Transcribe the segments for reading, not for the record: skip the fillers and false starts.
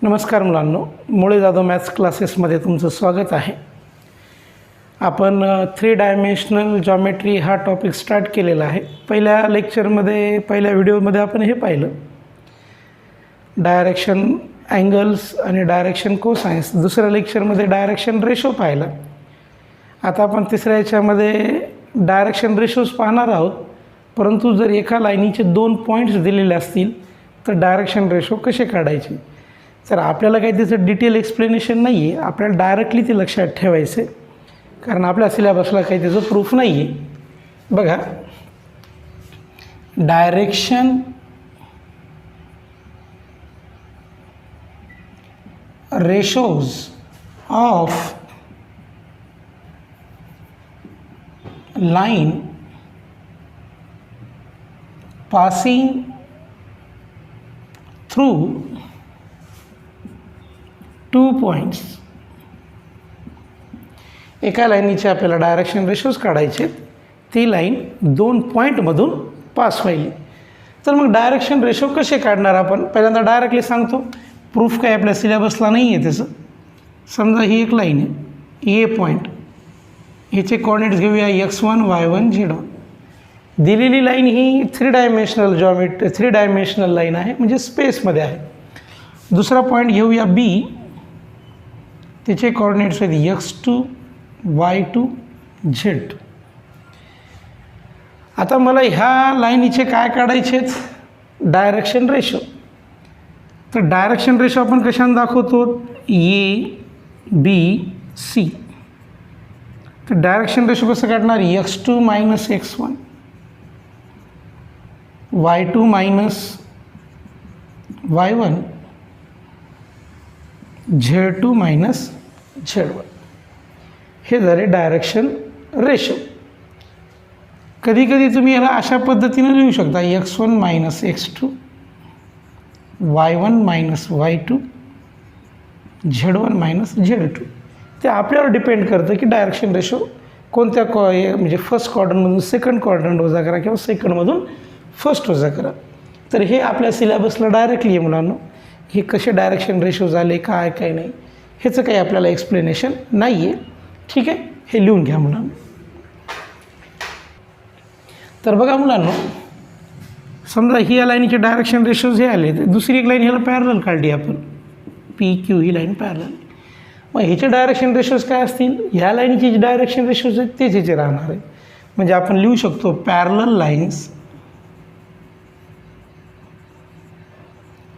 नमस्कार मुलांनो, मुळे जाधव मॅथ्स क्लासेसमध्ये तुमचं स्वागत आहे. आपण 3 डायमेन्शनल जॉमेट्री हा टॉपिक स्टार्ट केलेला आहे. पहिल्या लेक्चरमध्ये पहिल्या व्हिडिओमध्ये आपण हे पाहिलं, डायरेक्शन अँगल्स आणि डायरेक्शन कोसाइन्स. दुसऱ्या लेक्चरमध्ये डायरेक्शन रेशो पाहिला. आता आपण तिसऱ्या याच्यामध्ये डायरेक्शन रेशोज पाहणार आहोत. परंतु जर एका लाईनीचे 2 पॉईंट्स दिलेले असतील तर डायरेक्शन रेशो कसे काढायचे. तर आपल्याला काही त्याचं डिटेल एक्सप्लेनेशन नाही आहे, आपल्याला डायरेक्टली ते लक्षात ठेवायचं आहे, कारण आपल्या सिलेबसला काही त्याचं प्रूफ नाही आहे. बघा, direction ratios of line passing through 2 points. एका लाईनीचे आपल्याला डायरेक्शन रेशोज काढायचे, ती लाईन 2 पॉईंटमधून पास व्हायली. तर मग डायरेक्शन रेशो कसे काढणार आपण. पहिल्यांदा डायरेक्टली सांगतो, प्रूफ काय आपल्या सिलेबसला नाही आहे त्याचं. समजा ही एक लाईन आहे, ए पॉईंट, ह्याचे कोऑर्डिनेट्स घेऊया x1 y1 z1. दिलेली लाईन ही 3 डायमेन्शनल लाईन आहे, म्हणजे स्पेसमध्ये आहे. दुसरा पॉईंट घेऊया B, त्याचे कोऑर्डिनेट्स आहेत x2 y2 z. आता मला ह्या लाईनीचे काय काढायचे आहेत, डायरेक्शन रेशो. तर डायरेक्शन रेशो आपण कशाने दाखवतो, A B C. तर डायरेक्शन रेशो कसं काढणार, x2 minus x1 y2 minus y1 z2 minus z1. हे झाले डायरेक्शन रेशो. कधी कधी तुम्ही याला अशा पद्धतीने लिहू शकता, x1 minus x2 y1 minus y2 z1 minus z2. ते आपल्यावर डिपेंड करतं की डायरेक्शन रेशो कोणत्या म्हणजे फर्स्ट क्वाड्रंटमधून सेकंड क्वाड्रंट वजा करा किंवा सेकंडमधून फर्स्ट वजा करा. तर हे आपल्या सिलेबसला डायरेक्टली आहे मुलांनो. हे कसे डायरेक्शन रेशो झाले, काय काय नाही, ह्याचं काही आपल्याला एक्सप्लेनेशन नाही आहे. ठीक आहे, हे लिहून घ्या मुलांनो. तर बघा मुलांनो, समजा ही या लाईनीचे डायरेक्शन रेशोज हे आले, तर दुसरी एक लाईन ह्याला पॅरलल काढली आपण, PQ ही लाईन पॅरलल. मग ह्याचे डायरेक्शन रेशोज काय असतील, ह्या लाईनीचे जे डायरेक्शन रेशोज आहेत तेच ह्याचे राहणार आहे. म्हणजे आपण लिहू शकतो, parallel lines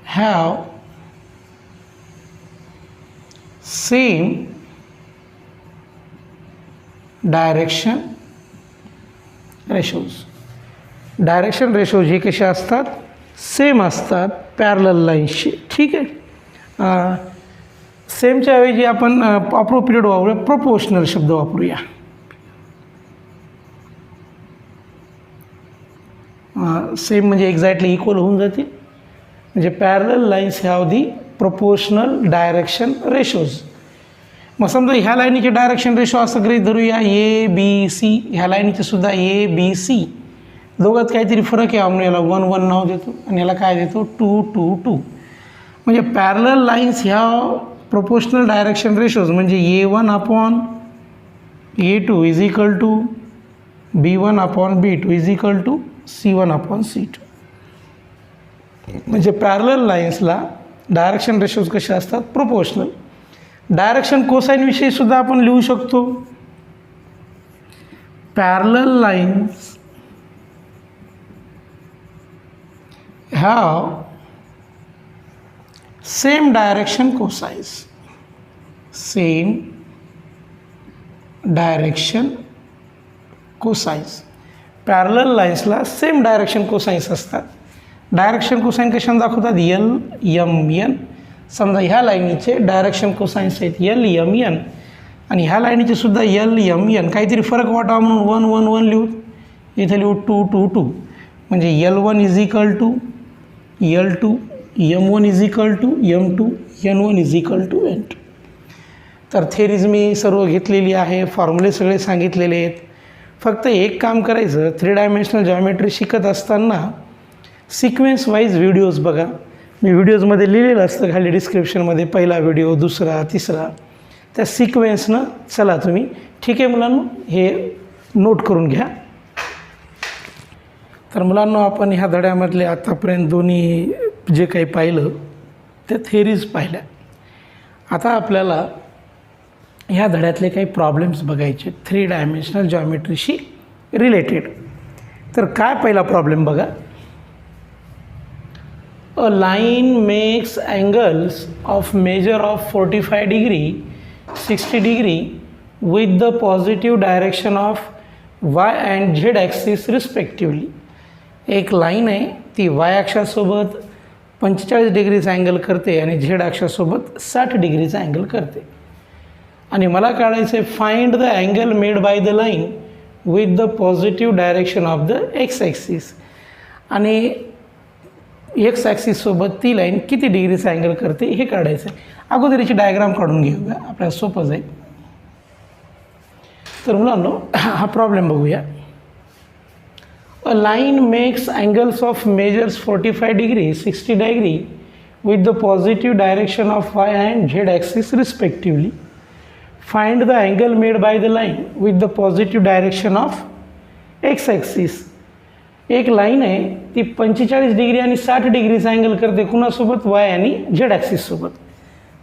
have same direction ratios. Direction ratios हे कसे असतात, सेम असतात पॅरलल लाईन्सशी. ठीक आहे, सेमच्या ऐवजी आपण अप्रोप्रिएट वापरूया, प्रोपोर्शनल शब्द वापरूया. सेम म्हणजे एक्झॅक्टली इक्वल होऊन जातील. म्हणजे parallel lines have the proportional direction ratios. मग समजा ह्या लाईनीचे डायरेक्शन रेशो असं गृहीत धरूया, ABC. ह्या लाईनीचे सुद्धा ABC. दोघात काहीतरी फरक आहे, आपण याला 1 1 नाव देतो आणि याला काय देतो, 2 2 2. म्हणजे पॅरलल लाईन्स ह्या प्रोपोर्शनल डायरेक्शन रेशोज म्हणजे A1 upon A2 is equal to B1 upon B2 is equal to C1 upon C2. म्हणजे पॅरलल लाईन्सला डायरेक्शन रेशोज कसे असतात, प्रोपोर्शनल. डायरेक्शन कोसाईनविषयी सुद्धा आपण लिहू शकतो, parallel lines have same direction cosines. Same direction cosines. Parallel लाईन्सला same direction cosines असतात. Direction cosine कशाने दाखवतात, L M N. समजा ह्या लाईनीचे डायरेक्शन कोसाइन्स आहेत L M N आणि ह्या लाईनीचे सुद्धा L M N. काहीतरी फरक वाटावा म्हणून 1 1 1 लिहू, इथे लिहू 2 2 2. म्हणजे L1 is equal to L2, M1 is equal to M2, N1 is equal to N2. तर थेरीज मी सर्व घेतलेली आहे, फॉर्म्युले सगळे सांगितलेले आहेत. फक्त एक काम करायचं, 3 डायमेन्शनल जॉमेट्री शिकत असताना सिक्वेन्स वाईज व्हिडिओज बघा. मी व्हिडिओजमध्ये लिहिलेलं असतं खाली डिस्क्रिप्शनमध्ये, पहिला व्हिडिओ, दुसरा, तिसरा, त्या सिक्वेन्सनं चला तुम्ही. ठीक आहे मुलांनो, हे नोट करून घ्या. तर मुलांनो, आपण ह्या धड्यामधले आतापर्यंत दोन्ही जे काही पाहिलं त्या थेरीज पाहिल्या. आता आपल्याला ह्या धड्यातले काही प्रॉब्लेम्स बघायचे 3 डायमेन्शनल जॉमेट्रीशी रिलेटेड. तर काय पहिला प्रॉब्लेम बघा. अ line makes angles of measure of 45 degree 60 degree with the positive direction of Y and Z axis respectively. एक लाईन आहे, ती वाय अक्षासोबत 45 डिग्रीचा अँगल करते आणि झेड अक्षासोबत 60 डिग्रीचा अँगल करते. आणि मला काढायचं आहे find the angle made by the line with the positive direction of the x axis. आणि एक्स ॲक्सिससोबत ती लाईन किती डिग्रीचा अँगल करते हे काढायचं आहे. अगोदर याची डायग्राम काढून घेऊया, आपल्याला सोपं जाईल. तर मुलांनो, हा प्रॉब्लेम बघूया. अ line makes angles of measures 45 degree 60 degree with the positive direction of Y and Z axis respectively. Find the angle made by the line with the positive direction of x axis. एक line आहे, ती 45 degree आणि 60 डिग्रीचा angle करते. कुणासोबत? Y आणि Z ॲक्सिससोबत.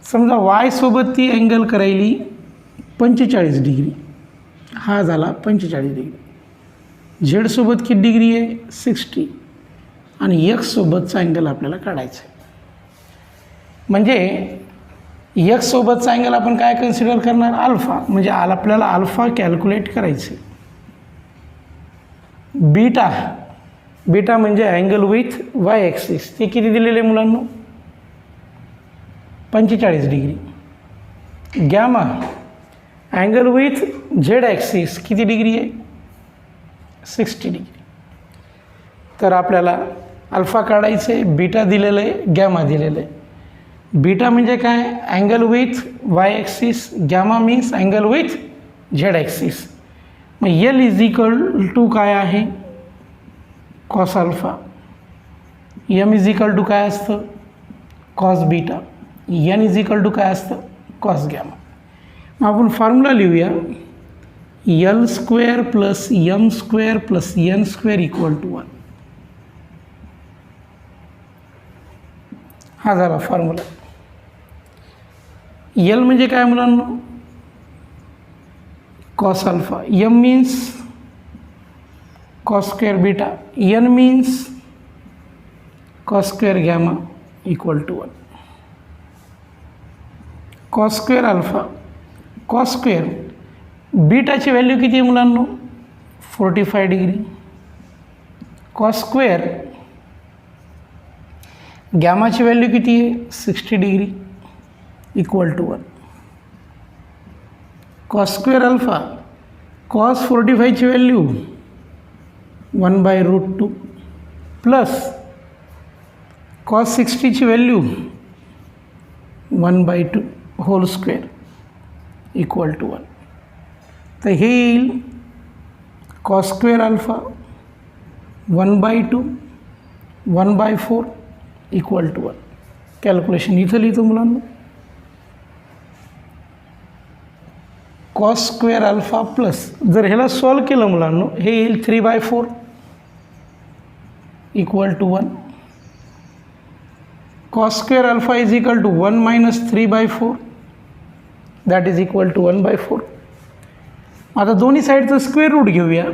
समजा वायसोबत ती angle करायली 45 degree, हा झाला 45 डिग्री. झेडसोबत किती डिग्री आहे? 60. आणि एक्ससोबतचा अँगल आपल्याला काढायचा आहे. म्हणजे एक्ससोबतचा अँगल आपण काय कन्सिडर करणार? अल्फा. म्हणजे आपल्याला अल्फा कॅल्क्युलेट करायचे. बीटा, बीटा म्हणजे अँगल विथ वाय ॲक्सिस, ते किती दिलेले मुलांनो? 45 degree. Gamma angle with Z axis किती डिग्री आहे? 60 डिग्री. तर आपल्याला अल्फा काढायचं आहे, बीटा दिलेलं आहे, गॅमा दिलेलं आहे. बीटा म्हणजे काय? Angle with Y axis. Gamma means angle with Z axis. मग एल इज इक्वल टू काय आहे? Cos alpha. M is equal to काय असतं? Cos beta. N is equal to काय असतं? Cos gamma. मग आपण फॉर्म्युला लिहूया. L square plus M square plus N square equal to 1. हा झाला फॉर्म्युला. एल म्हणजे काय मुलांना? Cos alpha. M means cos square beta. N means cos square gamma equal to 1. Cos square alpha, cos square बीटाची value किती आहे मुलांनो? 45 degree. Cos square गॅमाची व्हॅल्यू किती आहे? 60 degree equal to 1. Cos square alpha, cos 45ची value 1/√2 plus cos 60ची value 1/2 whole square equal to 1. तर हे येईल cos square alpha 1/2 1/4 equal to 1. Calculation इथं लिहितो मुलांना. कॉस स्क्वेअर अल्फा प्लस, जर ह्याला सॉल्व केलं मुलांनो, हे येईल 3/4 equal to 1. Cos square alpha is equal to 1 minus 3/4 that is equal to 1/4. आता दोन्ही साईडचं स्क्वेअर रूट घेऊया.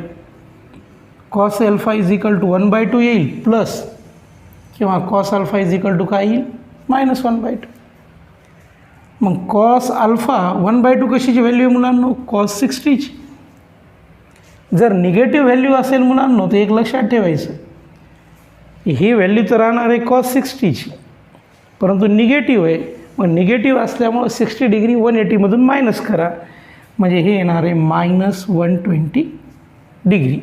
Cos alpha is equal to 1/2 येईल प्लस किंवा cos alpha is equal to काय येईल? -1/2. मग कॉस अल्फा 1/2 कशाची व्हॅल्यू आहे मुलांनो? कॉस 60ची. जर निगेटिव्ह व्हॅल्यू असेल मुलांनो तर एक लक्षात ठेवायचं, ही व्हॅल्यू तर राहणार आहे कॉस 60ची, परंतु निगेटिव्ह आहे. मग निगेटिव्ह असल्यामुळं 60 डिग्री 180मधून मायनस करा, म्हणजे हे येणार आहे -120 डिग्री.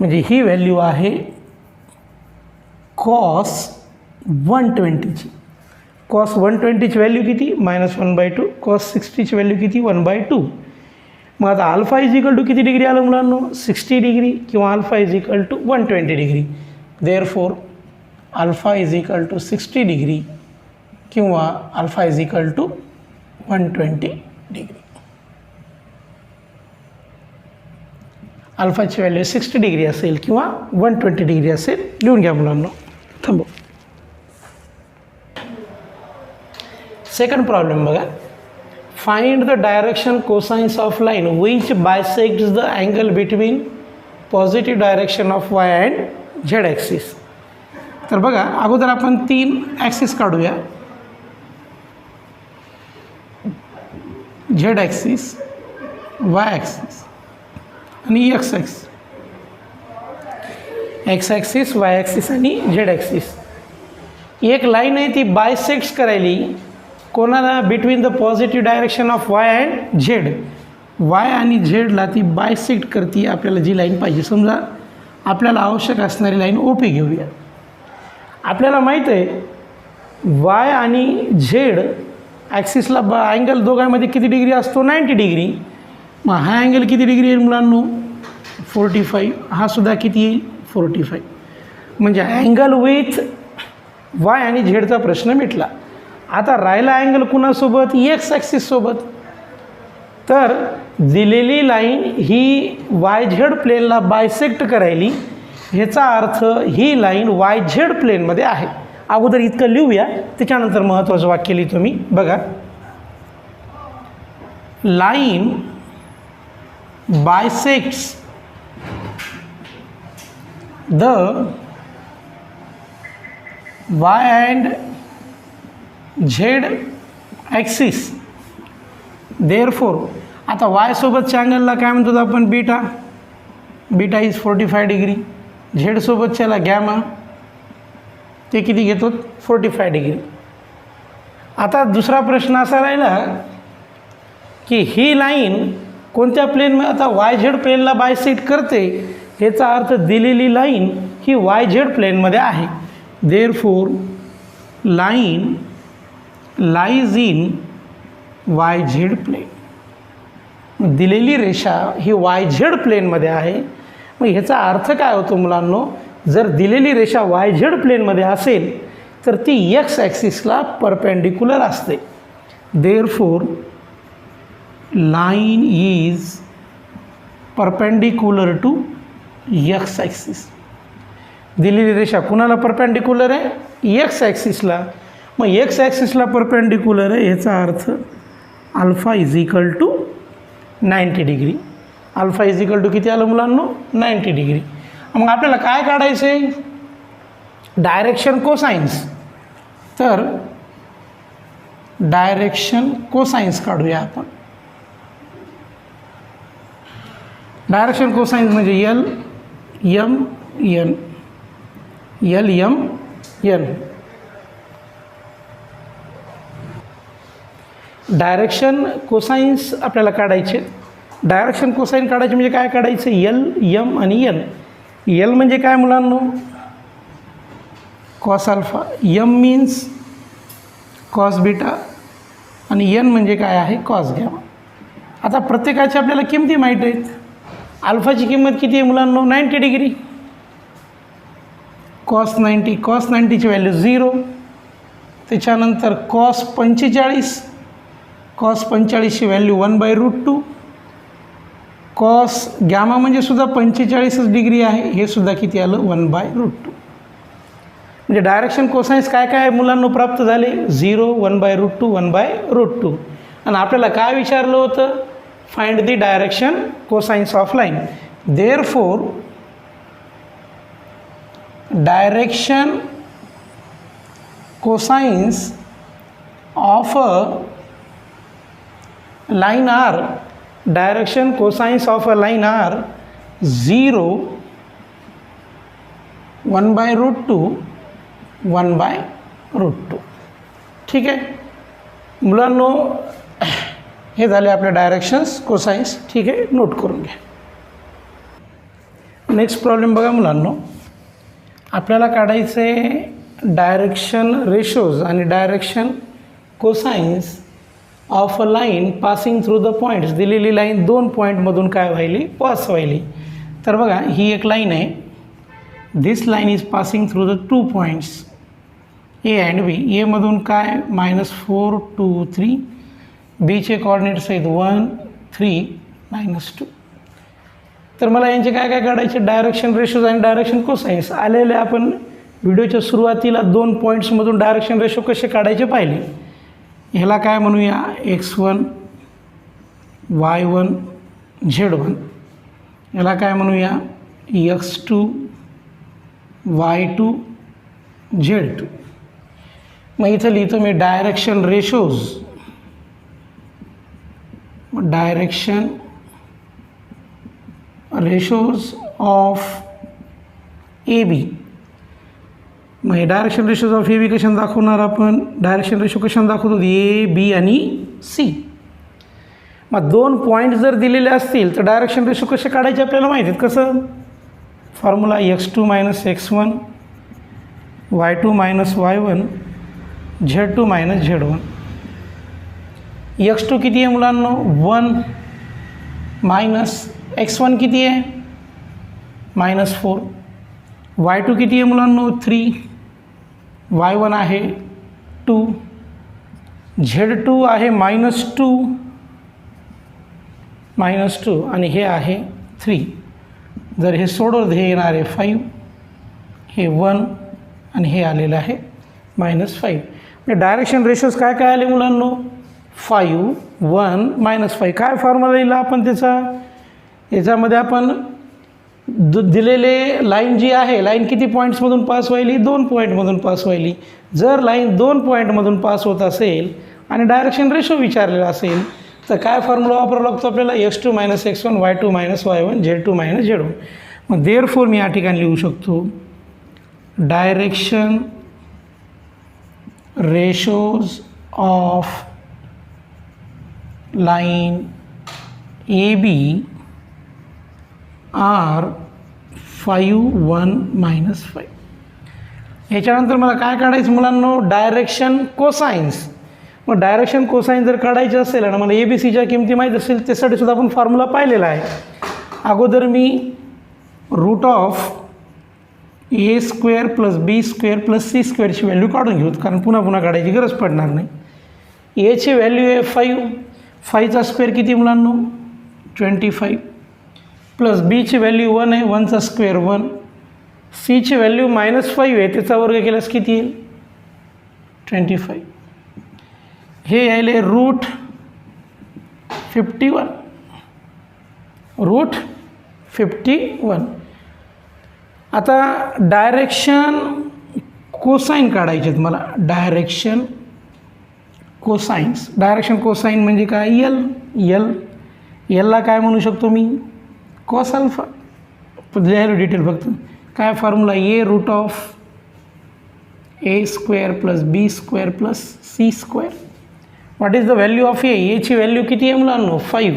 म्हणजे ही व्हॅल्यू आहे कॉस 120ची. कॉस 120ची व्हॅल्यू किती? -1/2. कॉस 60ची व्हॅल्यू किती? 1/2. मग आता अल्फा इज इक्वल टू किती डिग्री आलं मुलांनो? 60 डिग्री किंवा alpha is equal to 120 degree. Therefore alpha is equal to 60 degree किंवा alpha is equal to 120 degree. अल्फाची व्हॅल्यू 60 डिग्री असेल किंवा 120 डिग्री असेल. लिहून घ्या मुलांना. थांबव. सेकंड प्रॉब्लेम बघा. Find the direction cosines of line which bisects the angle between positive direction of Y and Z axis. तर बघा अगोदर आपण 3 ॲक्सिस काढूया. झेड ॲक्सिस, वाय ॲक्सिस आणि X axis. X axis, Y axis आणि Z axis. एक line आहे ती बायसेक्ट्स करायली कोणाला? Between the positive direction of Y and Z. Y आणि झेडला ती बायसेक्ट करते. आपल्याला जी लाईन पाहिजे, समजा आपल्याला आवश्यक असणारी लाईन ओपी घेऊया. आपल्याला माहीत आहे वाय आणि झेड ॲक्सिसला अँगल दोघांमध्ये किती डिग्री असतो? 90 डिग्री. मग हा अँगल किती डिग्री येईल मुलांनो? 45. हा सुद्धा किती येईल? 45. म्हणजे अँगल विथ वाय आणि झेडचा प्रश्न मिटला. आता राहिला अँगल कुणासोबत? एक्स ॲक्सिससोबत. तर दिलेली लाईन ही वाय झेड प्लेनला बायसेक्ट करायली, ह्याचा अर्थ ही लाईन वाय झेड प्लेनमध्ये आहे. अगोदर इतकं लिहूया, त्याच्यानंतर महत्त्वाचं वाक्य लिहितो मी. बघा, line bisects the y and z axis. therefore आता y सोबतच्या अँगलला काय म्हणतो आपण? Beta. Beta is 45 degree. Z सोबतच्याला गॅमा, ते किती घेतो? 45 डिग्री. आता दुसरा प्रश्न असा राहिला की ही लाईन कोणत्या प्लेनमध्ये? आता वाय झेड प्लेनला बायसेक्ट करते, ह्याचा अर्थ दिलेली लाईन ही वाय झेड प्लेनमध्ये आहे. Therefore line lies in Y Z plane. दिलेली रेषा ही वाय झेड प्लेनमध्ये आहे. मग ह्याचा अर्थ काय होतो मुलांनो? जर दिलेली रेषा वाय झेड प्लेनमध्ये असेल तर ती एक्स ॲक्सिसला परपेंडिक्युलर असते. Therefore line is perpendicular to x axis. दिलेली रेषा कुणाला परपेंडिक्युलर आहे? एक्स ॲक्सिसला. मग एक्स ॲक्सिसला परपेंडिक्युलर आहे, याचा अर्थ alpha is equal to 90 degree. Alpha is equal to किती आलं मुलांनो? 90 डिग्री. मग आपल्याला काय काढायचं आहे? Direction cosines. तर डायरेक्शन कोसाइन्स काढूया आपण. डायरेक्शन कोसाइन्स म्हणजे L M N. L M N. Direction cosines आपल्याला काढायचे. डायरेक्शन कोसाइन काढायचे म्हणजे काय काढायचं? एल एम आणि एन. एल म्हणजे काय मुलांनो? Cos alpha. M means cos beta आणि एन म्हणजे काय आहे? Cos gamma. आता प्रत्येकाची आपल्याला किमती माहीत आहेत. अल्फाची किंमत किती आहे मुलांनो? 90 डिग्री. कॉस 90. कॉस 90ची व्हॅल्यू 0. त्याच्यानंतर कॉस 45. कॉस 45ची व्हॅल्यू 1/√2. कॉस गॅमा म्हणजे सुद्धा 45 डिग्री आहे, हे सुद्धा किती आलं? 1/√2. म्हणजे डायरेक्शन कोसाइन्स काय काय मुलांना प्राप्त झाले? 0, 1/√2, 1/√2. आणि आपल्याला काय विचारलं होतं? Find the direction cosines of line. Therefore direction cosines of a line are. Direction cosines of a line are 0, 1/√2, 1/√2. ठीक आहे मुलांनो, हे झाले आपले डायरेक्शन्स कोसाइन्स. ठीक आहे, नोट करून घ्या. नेक्स्ट प्रॉब्लेम बघा मुलांनो. आपल्याला काढायचे डायरेक्शन रेशोज आणि direction cosines of a line passing through the points. दिलेली लाईन 2 पॉईंटमधून काय व्हायली? पास व्हायली. तर बघा ही एक लाईन आहे. This line is passing through the 2 points A and B. एमधून काय -4 2 3, बीचे कॉर्डिनेट्स आहेत 1 3 -2. तर मला यांचे काय काय काढायचे, डायरेक्शन रेशोज आणि डायरेक्शन कोसाइन्स आलेले. आपण व्हिडिओच्या सुरुवातीला 2 पॉईंट्समधून डायरेक्शन रेशो कसे काढायचे पाहिले. ह्याला काय म्हणूया, x1 y1 z1. याला काय म्हणूया, x2 y2 z2. मग इथं लिहितो मी direction ratios of A B. मग हे direction ratios of A B कशाने दाखवणार आपण, डायरेक्शन रेशो कशाने दाखवतो, ए बी आणि सी. मग 2 पॉईंट जर दिलेले असतील तर डायरेक्शन रेशो कसे काढायचे आपल्याला माहिती आहेत. कसं, formula x2 - x1 y2 - y1 z2 - z1. x2 किती आहे मुलांनो, 1 मायनस x1 किती आहे -4. y2 किती आहे मुलांनो 3, y1 आहे 2, z2 आहे -2 आणि हे आहे 3. जर हे सोडवलं हे येणार आहे 5, हे 1 आणि हे आलेलं आहे -5. म्हणजे डायरेक्शन रेशोज काय काय आले मुलांनो, 5 1 -5. काय फॉर्म्युला लिहिला आपण त्याचा, याच्यामध्ये आपण दिलेले लाईन जी आहे, लाईन किती पॉईंट्समधून पास व्हायली, 2 पॉईंटमधून पास व्हायली. जर लाईन 2 पॉईंटमधून पास होत असेल आणि डायरेक्शन रेशो विचारलेला असेल तर काय फॉर्म्युला वापरावा लागतो आपल्याला, x2 - x1 y2 - y1 z2 - z1. मग देअरफॉर मी या ठिकाणी लिहू शकतो direction ratios of line A B are 5 1 -5. याच्यानंतर मला काय काढायचं मुलांनो, डायरेक्शन कोसाइन्स. मग डायरेक्शन कोसाइन्स जर काढायचे असेल आणि मला ए बी सीच्या किमती माहीत असेल त्यासाठी सुद्धा आपण फॉर्म्युला पाहिलेला आहे. अगोदर मी root of A square plus B square plus C स्क्वेअरची व्हॅल्यू काढून घेऊ, कारण पुन्हा पुन्हा काढायची गरज पडणार नाही. एची व्हॅल्यू आहे 5, 5चा स्क्वेअर किती मुलांनो 25, प्लस बीची व्हॅल्यू 1 आहे, 1चा स्क्वेअर 1, सीची व्हॅल्यू -5 आहे, त्याचा वर्ग केल्यास किती येईल 25. हे यायले रूट 51. आता डायरेक्शन कोसाइन काढायचे आहेत मला, डायरेक्शन कोसाइन म्हणजे काय, एलला काय म्हणू शकतो मी, कॉस अल्फा. लिहायला डिटेल फक्त काय formula, A root of A square plus B square plus C square. What is the value of एची व्हॅल्यू किती आहे मुलांनो 5,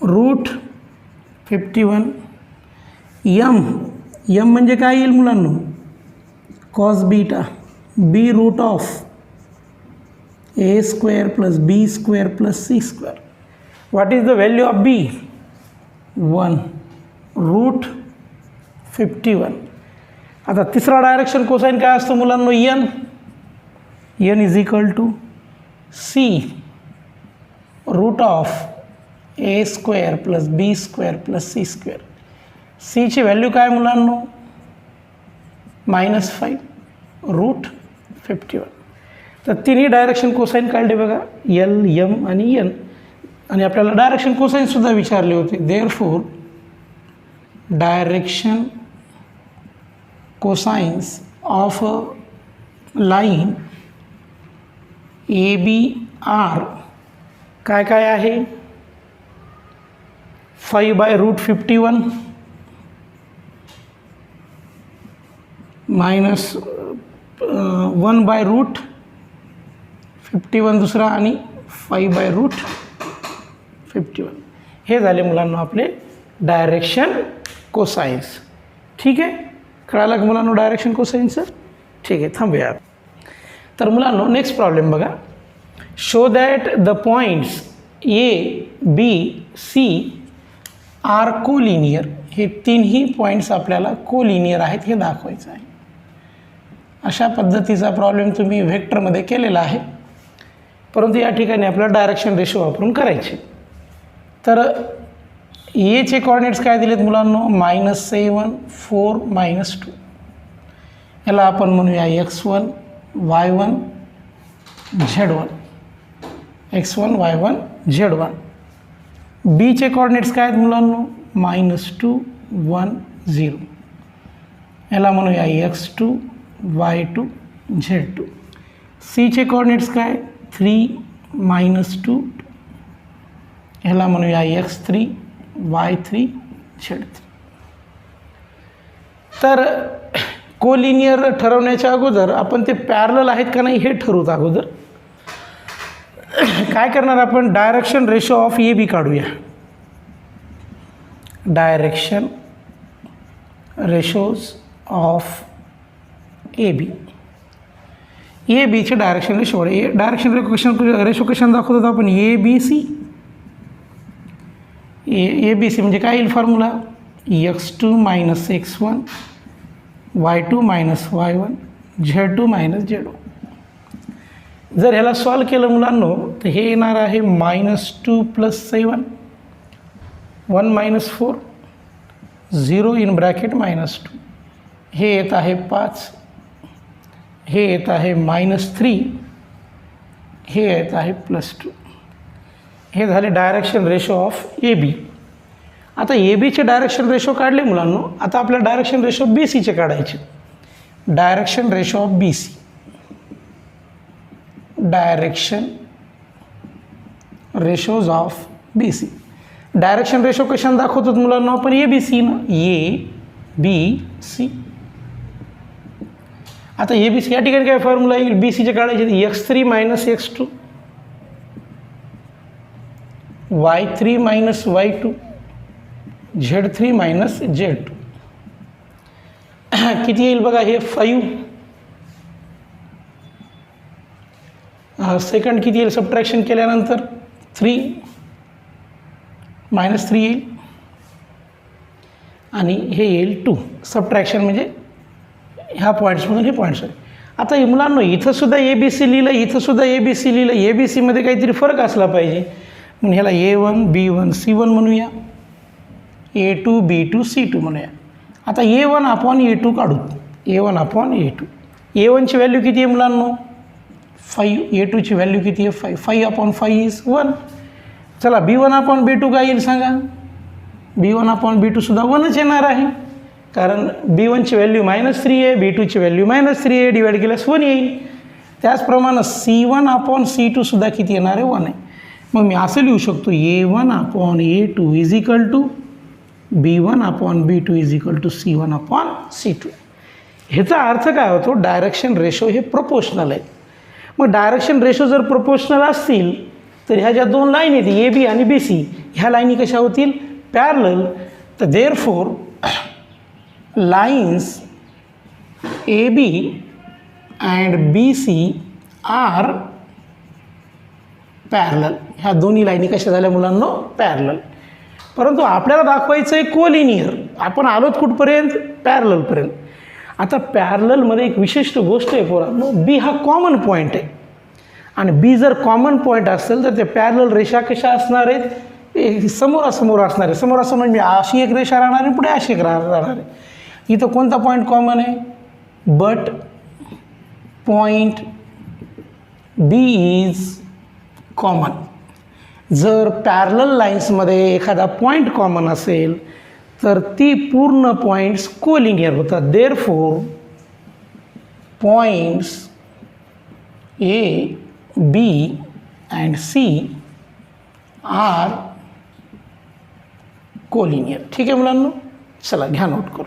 रूट 51. यम म्हणजे काय येईल मुलांनो, cos beta. B root of A square plus B square plus C square. What is the value of B 1, root 51. आता तिसरा डायरेक्शन कोसाइन काय असतो मुलांनो, N is equal to C root of A square plus B square plus C square. सीची value काय मुलांनो -5, route 51. तर तिन्ही डायरेक्शन कोसाइन काढले बघा, एल एम आणि एन. आणि आपल्याला डायरेक्शन कोसाइनसुद्धा विचारले होते. Therefore direction cosines of a line A B are काय काय आहे, 5/√51 मायनस 1/√51 दुसरा आणि 5/√51. हे झाले मुलांना आपले डायरेक्शन कोसाइन्स. ठीक आहे, कळालं का मुलांना डायरेक्शन कोसाइन्सचं. ठीक आहे, थांबूया. तर मुलांनो नेक्स्ट प्रॉब्लेम बघा. Show that the points A B C are collinear, हे तिन्ही पॉईंट्स आपल्याला कोलिनियर आहेत हे दाखवायचं आहे. अशा पद्धतीचा प्रॉब्लेम तुम्ही व्हेक्टरमध्ये केलेला आहे, परंतु या ठिकाणी आपल्याला डायरेक्शन रेशो वापरून करायचे. तर एचे कॉर्डिनेट्स काय दिलेत मुलांनो, -7 4 -2. याला आपण म्हणूया x1 y1 z1, x1 y1 z1. बीचे कॉर्डिनेट्स काय आहेत मुलांनो, -2 1 0. याला म्हणूया x2 y2 z2. सीचे कॉर्डिनेट्स काय, 3 -2. ह्याला म्हणूया x3 y3 z3. तर कोलिनियर ठरवण्याच्या अगोदर आपण ते पॅरलल आहेत का नाही हे ठरवत अगोदर काय करणार आपण, direction ratio of A B काढूया. Direction ratios of A B. A बीचे डायरेक्शन रेशो, डायरेक्शन रेशो कशाने दाखवतो आपण, ए बी सी. ए बी सी म्हणजे काय येईल formula, x2 - x1 y2 - y1 z2 - z1. जर ह्याला सॉल्व केलं मुलांनो तर हे येणार आहे -2 + 7 1 - 4 0 इन ब्रॅकेट -2. हे येत आहे 5, हे येत आहे -3, हे येत आहे +2. हे झाले direction ratio of A B. आता ए बीचे डायरेक्शन रेशो काढले मुलांनो, आता आपल्याला डायरेक्शन रेशो बी सीचे काढायचे. Direction ratio of B C, direction ratios of B C. Direction ratio कशाने दाखवतात मुलांना आपण, ए बी सी ना, ए बी सी. आता ए बी सी या ठिकाणी काय फॉर्म्युला येईल, बी सीचे काढायचे, x3 - x2 y3 - y2 z3 - z2. किती येईल बघा, हे 5. सेकंड किती येईल, सबट्रॅक्शन केल्यानंतर 3 -3 येईल आणि हे येईल 2. सबट्रॅक्शन म्हणजे ह्या पॉईंट्समधून हे पॉईंट्स आहे. आता हे मुलांना इथंसुद्धा ए बी सी लिहिलं, इथंसुद्धा ए बी सी लिहिलं, ए बी सीमध्ये काहीतरी फरक असला पाहिजे म्हणून ह्याला A1 B1 C1 म्हणूया, A2 B2 C2 म्हणूया. आता A1/A2 काढू, A1/A2. A1ची व्हॅल्यू किती आहे मुलांनो, 5. A2ची व्हॅल्यू किती आहे, 5. 5/5 इज 1. चला B1/B2 काय येईल सांगा, B1/B2 सुद्धा 1च येणार आहे, कारण B1ची व्हॅल्यू -3 आहे, B2ची व्हॅल्यू -3 आहे, डिवाइड केल्यास 1 येईल. त्याचप्रमाणे C1/C2 सुद्धा किती येणार आहे, 1 आहे. मग मी असं लिहू शकतो, A1/A2 is equal to B1/B2 is equal to C1/C2. ह्याचा अर्थ काय होतो, डायरेक्शन रेशो हे प्रोपोर्शनल आहेत. मग डायरेक्शन रेशो जर प्रोपोर्शनल असतील तर ह्या ज्या दोन लाईन आहेत ए बी आणि बी सी, ह्या लाईनी कशा होतील, पॅरलल. तर therefore lines A B and B C are parallel. ह्या दोन्ही लाईनी कशा झाल्या मुलांनो, पॅरलल. परंतु आपल्याला दाखवायचं आहे कोलिनियर. आपण आलोत कुठपर्यंत, पॅरललपर्यंत. आता पॅरललमध्ये एक विशिष्ट गोष्ट आहे पोरांनो, बी हा कॉमन पॉईंट आहे आणि बी जर कॉमन पॉईंट असेल तर ते पॅरलल रेषा कशा असणार आहेत, समोरासमोर असणार आहे. समोरासमोर म्हणजे अशी एक रेषा राहणार आहे, पुढे अशी एक राहणार आहे. इथं कोणता पॉईंट कॉमन आहे, but point B is common. जर पॅरलल लाईन्समध्ये एखादा पॉईंट कॉमन असेल तर ती पूर्ण पॉईंट्स कोलिनियर होतात. Therefore points A B and C are collinear. ठीक आहे मुलांनो, चला घ्या नोट करू.